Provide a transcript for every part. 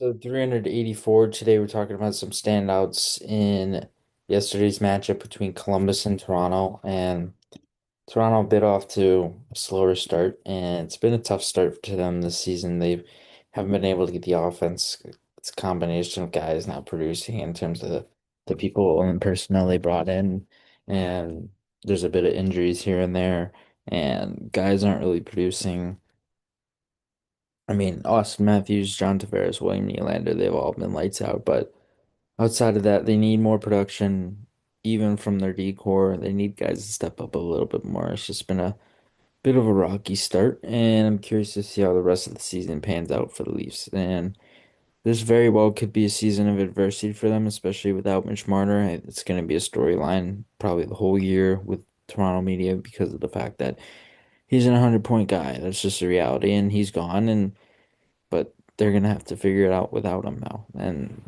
So 384 today we're talking about some standouts in yesterday's matchup between Columbus and Toronto, and Toronto bit off to a slower start, and it's been a tough start to them this season. They haven't been able to get the offense. It's a combination of guys not producing in terms of the people and personnel they brought in, and there's a bit of injuries here and there, and guys aren't really producing. I mean, Austin Matthews, John Tavares, William Nylander, they've all been lights out. But outside of that, they need more production, even from their decor. They need guys to step up a little bit more. It's just been a bit of a rocky start, and I'm curious to see how the rest of the season pans out for the Leafs. And this very well could be a season of adversity for them, especially without Mitch Marner. It's going to be a storyline probably the whole year with Toronto media because of the fact that he's an 100-point guy. That's just a reality, and he's gone. And but they're gonna have to figure it out without him now. And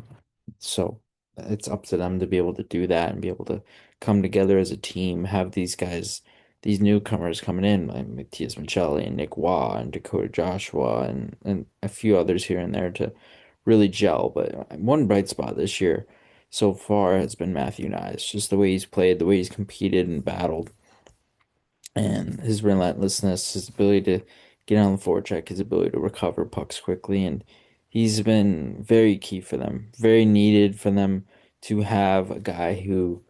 so it's up to them to be able to do that and be able to come together as a team, have these guys, these newcomers coming in, like Matthias Michelli and Nick Waugh and Dakota Joshua and a few others here and there to really gel. But one bright spot this year so far has been Matthew Nyes. Just the way he's played, the way he's competed and battled and his relentlessness, his ability to get on the forecheck, his ability to recover pucks quickly, and he's been very key for them, very needed for them to have a guy who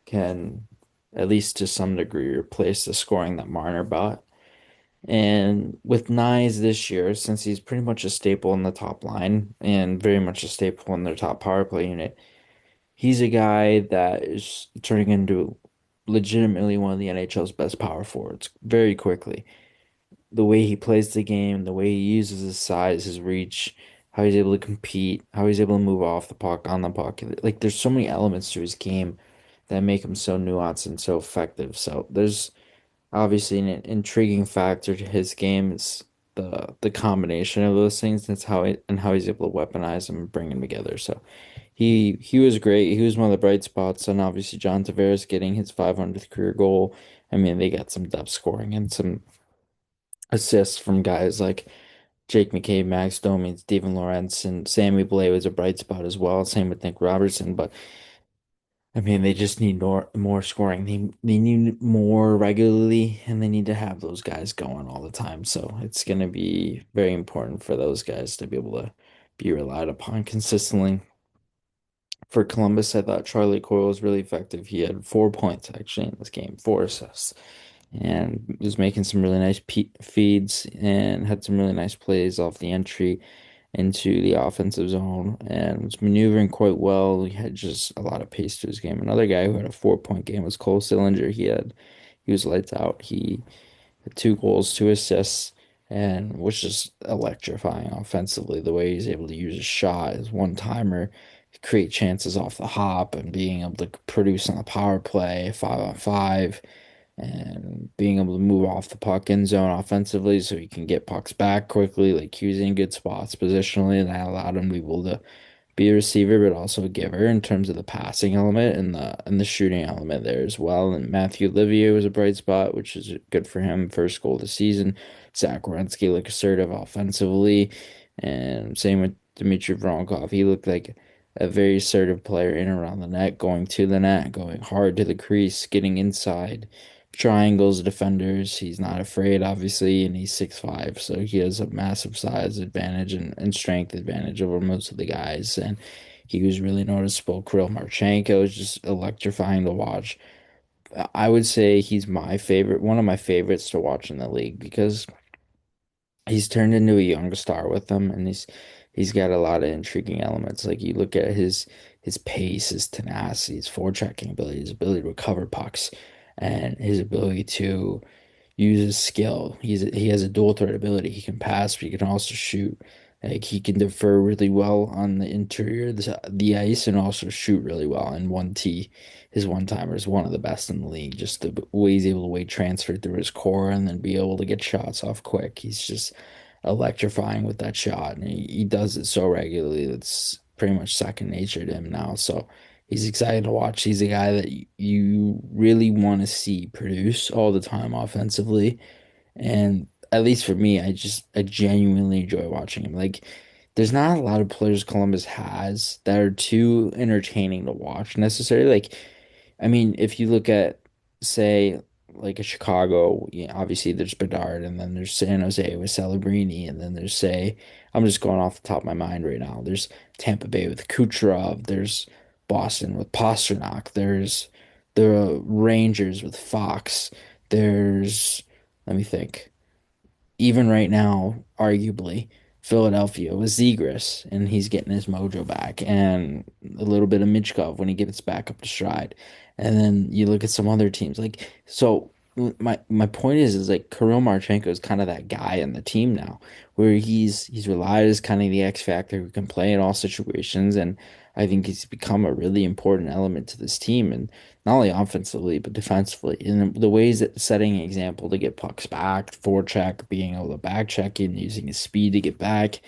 can, at least to some degree, replace the scoring that Marner brought. And with Nyes this year, since he's pretty much a staple in the top line and very much a staple in their top power play unit, he's a guy that is turning into legitimately one of the NHL's best power forwards very quickly. The way he plays the game, the way he uses his size, his reach, how he's able to compete, how he's able to move off the puck, on the puck. Like there's so many elements to his game that make him so nuanced and so effective. So there's obviously an intriguing factor to his game is the combination of those things. That's how he's able to weaponize them and bring them together. So he was great. He was one of the bright spots, and obviously John Tavares getting his 500th career goal. I mean, they got some depth scoring and some assists from guys like Jake McCabe, Max Domi, Steven Lorentz, and Sammy Blais was a bright spot as well. Same with Nick Robertson, but I mean, they just need more scoring. They need more regularly, and they need to have those guys going all the time. So it's going to be very important for those guys to be able to be relied upon consistently. For Columbus, I thought Charlie Coyle was really effective. He had 4 points actually in this game, 4 assists, and was making some really nice pe feeds and had some really nice plays off the entry into the offensive zone and was maneuvering quite well. He had just a lot of pace to his game. Another guy who had a 4 point game was Cole Sillinger. He was lights out. He had 2 goals, 2 assists, and was just electrifying offensively. The way he's able to use his shot, his one timer, create chances off the hop, and being able to produce on the power play, 5-on-5 and being able to move off the puck in zone offensively so he can get pucks back quickly. Like he was in good spots positionally, and that allowed him to be able to be a receiver, but also a giver in terms of the passing element and the shooting element there as well. And Matthew Olivier was a bright spot, which is good for him. First goal of the season. Zach Werenski looked assertive offensively, and same with Dmitry Voronkov. He looked like a very assertive player in and around the net, going to the net, going hard to the crease, getting inside triangles defenders. He's not afraid, obviously, and he's 6'5", so he has a massive size advantage and strength advantage over most of the guys. And he was really noticeable. Kirill Marchenko is just electrifying to watch. I would say he's my favorite, one of my favorites to watch in the league because he's turned into a young star with them, and he's got a lot of intriguing elements. Like you look at his pace, his tenacity, his forechecking ability, his ability to recover pucks, and his ability to uses skill. He has a dual threat ability. He can pass, but he can also shoot. Like he can defer really well on the interior of the ice and also shoot really well. And his one timer is one of the best in the league. Just the way he's able to weight transfer through his core and then be able to get shots off quick. He's just electrifying with that shot, and he does it so regularly. It's pretty much second nature to him now. So he's exciting to watch. He's a guy that you really want to see produce all the time offensively. And at least for me, I genuinely enjoy watching him. Like there's not a lot of players Columbus has that are too entertaining to watch necessarily. Like, I mean, if you look at, say, like a Chicago, obviously there's Bedard, and then there's San Jose with Celebrini, and then there's, say, I'm just going off the top of my mind right now. There's Tampa Bay with Kucherov. There's Boston with Pastrnak. There's the Rangers with Fox. There's, let me think, even right now, arguably, Philadelphia with Zegras, and he's getting his mojo back, and a little bit of Michkov when he gets back up to stride. And then you look at some other teams, like so. My point is like Kirill Marchenko is kind of that guy in the team now, where he's relied as kind of the X factor who can play in all situations, and I think he's become a really important element to this team, and not only offensively but defensively. In the ways that setting an example to get pucks back, forecheck, being able to back check and using his speed to get back.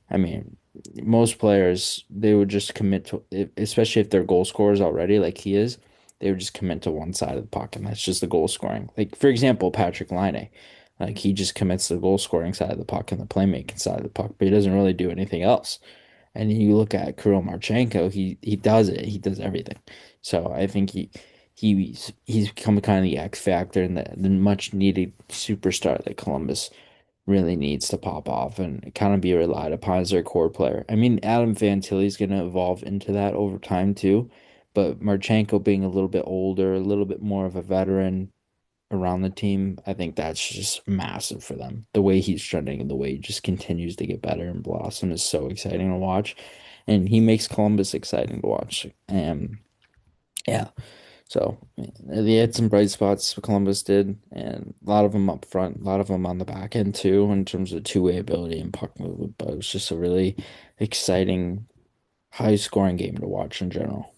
I mean, most players they would just commit to, especially if they're goal scorers already, like he is. They would just commit to one side of the puck, and that's just the goal scoring. Like for example, Patrick Laine, like he just commits to the goal scoring side of the puck and the playmaking side of the puck, but he doesn't really do anything else. And you look at Kirill Marchenko, he does it. He does everything. So I think he's become kind of the X factor and the much needed superstar that Columbus really needs to pop off and kind of be relied upon as their core player. I mean, Adam Fantilli's going to evolve into that over time too, but Marchenko being a little bit older, a little bit more of a veteran around the team, I think that's just massive for them. The way he's trending and the way he just continues to get better and blossom is so exciting to watch. And he makes Columbus exciting to watch. And yeah, so they had some bright spots, Columbus did, and a lot of them up front, a lot of them on the back end too, in terms of two-way ability and puck movement. But it was just a really exciting, high-scoring game to watch in general.